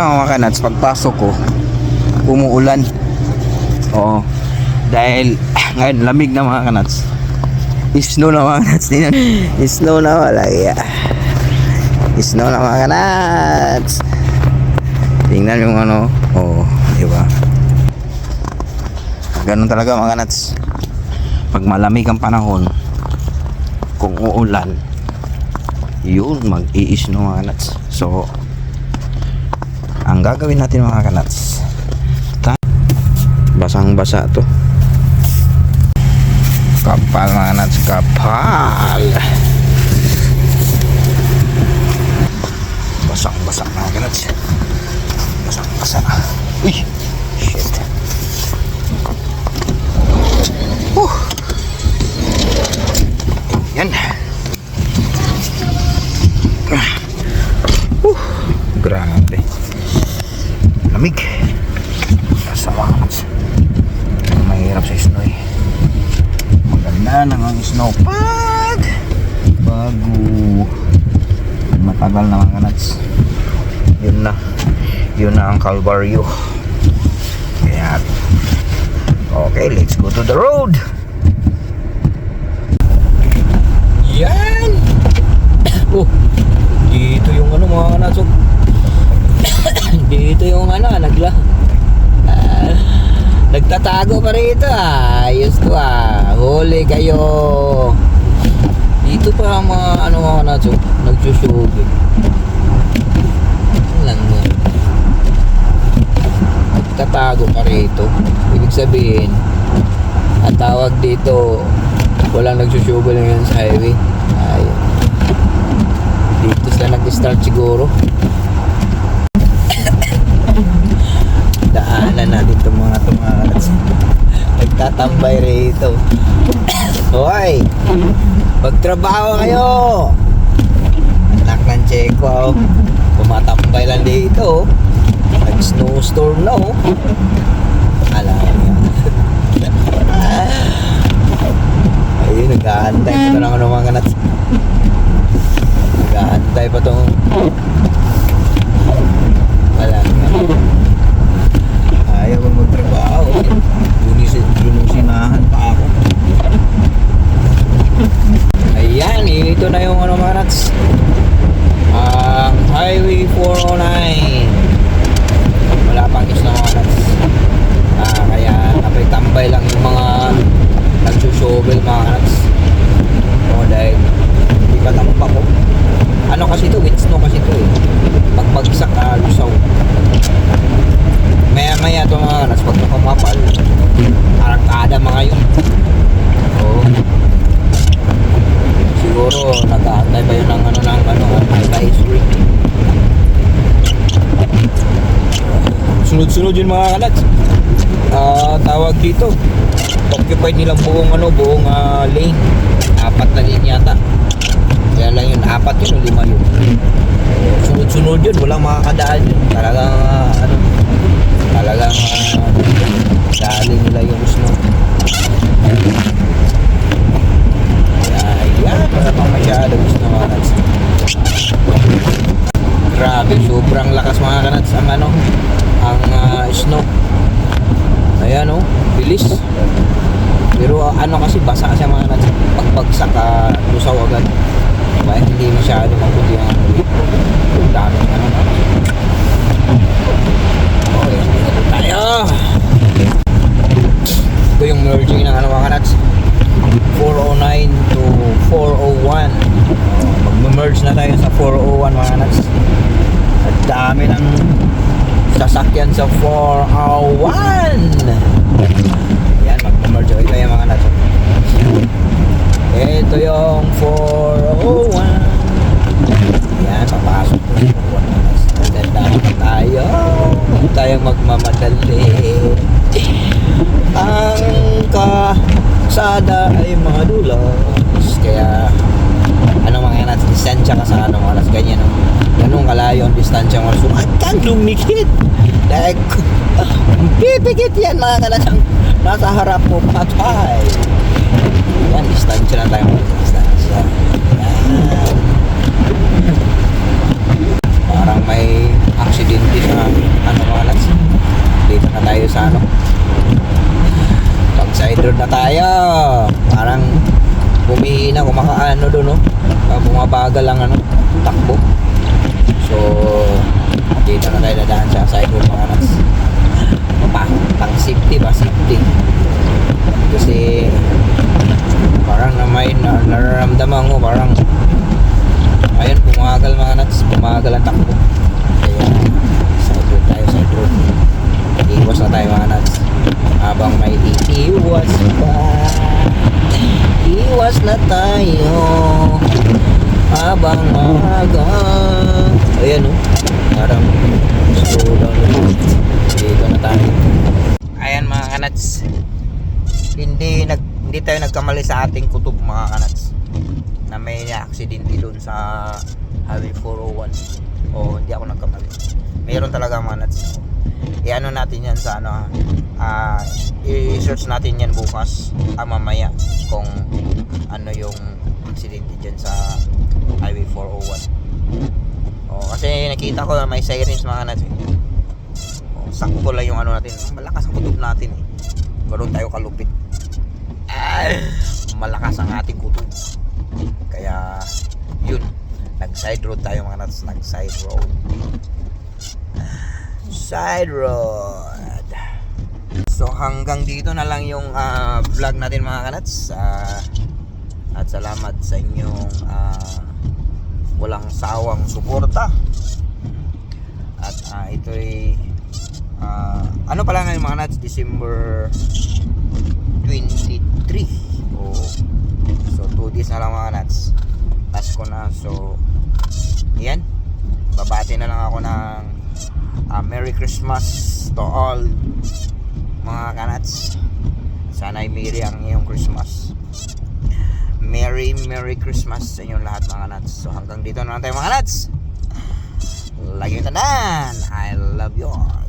mga kanats, pagpasok ko, umuulan. Oo. Dahil, ngayon, lamig na mga kanats. Snow na mga kanats. Snow na wala. Snow na mga kanats. Tingnan yung ano. Oo, diba? Ganun talaga mga kanats. Pag malamig ang panahon, kung uulan, yun, mag-i-snow mga kanats. So, ang gagawin natin mga kanats, basang-basa to. Kapal mga kanats, kapal. Basang-basa mga kanats. Basang-basa. Uy, shit. Yan. Grabe. Lamig. Kasama ka. Mahirap sa snow eh. Maganda na ang snow pag bago matagal na mga kanats. Yun na ang Calvario. Kaya okay, let's go to the road. Yan. Oh, dito yung ano mga kanats. Dito yung ano, nagtatago pa rito ayos to huli kayo. Dito pa mga ano mga kanats, nagsusugi lang mo. Nagtatago pa rito. Ibig sabihin, ang tawag dito, walang nagsusugi lang yun sa highway. Ayun. Dito sila nag-start siguro. Daanan natin itong mga tumakas. Nagtatambay rito. Hoy, magtrabaho kayo. Anak ng Cheko, pumatambay lang dito. Nag-snowstorm na alam niya. Ayun, nag-aantay pa ito ng ano mga kanats. Nag-aantay pa itong alam niya. Ayaw mo magtrabaho. Lunisinahan pa ako. Ayan, ito na yung ano mga nuts. Ang Highway 409. Wala pang isna mga nuts. Kaya napay-tambay lang yung mga nagsushovel mga nuts. Dahil hindi pa tampak ko. Ano kasi ito? Wind snow kasi ito eh. Pagbagsak lusaw. Maya ito mga kanas, pag nakumapal, arangkada mga yun. Siguro nag-aantay pa yun ng ice cream. Sunod-sunod yun mga kanas. Tawag dito, occupied nilang buong lane. 4 na lane yata. Kaya lang yun, 4 yun o 5 yun. Sunod-sunod yun, walang makakadaan yun. Talagang dali nila yung snow. Yan, para pang masyadong snow mga kanats. Grabe, sobrang lakas mga kanats ang snow. Ayan bilis. Pero kasi basa kasi mga kanats. Pagbagsak lusaw agad. Kaya hindi masyado mabuti ang dami okay, ito tayo. Ito yung merging ng mga kanats, 409 to 401. Mag-merge na tayo sa 401 mga kanats. At dami ng sasakyan sa 401. Yan, mag-merge tayo mga kanats. Ito yung 401. Yan, papasok ko sa 401. Ganda na tayo. Huwag tayong magmamadali. Ang kasada ay mga dulas. Kaya mga natin distansya ka sa oras ganyan ganun kalayo ang distansya mo. So I can't lumikit dahil pipikit yan mga kalasang nasa harap mo patay. Yan, distansya na tayo distansya. Yan. Parang may aksidente sa mga nuts. Dito na tayo sa pag side road na tayo, parang humihina, kumakaano doon, no? Bumabagal ang takbo. So dito na tayo dadaan sa side road mga nuts. Pang safety ba? Safety. Kasi parang na may nararamdaman ko, parang ayun, bumagal mga nuts, bumagal ang takbo. Kaya side road tayo, side road. Iwas na tayo mga nuts. Habang may iiwas pa, iwas na tayo habang maaga. Ayan, oh, parang slow down ulit. Dito na tayo. Ayan mga kanats, hindi tayo nagkamali sa ating kutob mga kanats, na may aksidente doon sa Highway 401. O hindi ako nagkamali, mayroon talaga mga kanats. I-ano natin yan sa i-search natin yan bukas, mamaya, kung ano yung aksidente dyan sa Highway 401. Kasi nakita ko na may sirens mga kanats. Sakto lang yung natin, malakas ang kutob natin eh. Ganoon tayo kalupit. Malakas ang ating kutob. Kaya yun, nag side road tayo mga nuts, nag side road. Side road. So hanggang dito na lang yung vlog natin mga kanats. At salamat sa inyong walang sawang suporta. At ito'y ano pala ngayon mga nuts, December 23. So 2 days na lang mga nuts, Pasko na. So yan, babati na lang ako ng Merry Christmas to all mga kanats. Sana ay merry ang iyong Christmas. Merry Christmas sa inyong lahat mga kanats. So hanggang dito na lang tayo mga kanats. Lagi yung tandaan, I love you all.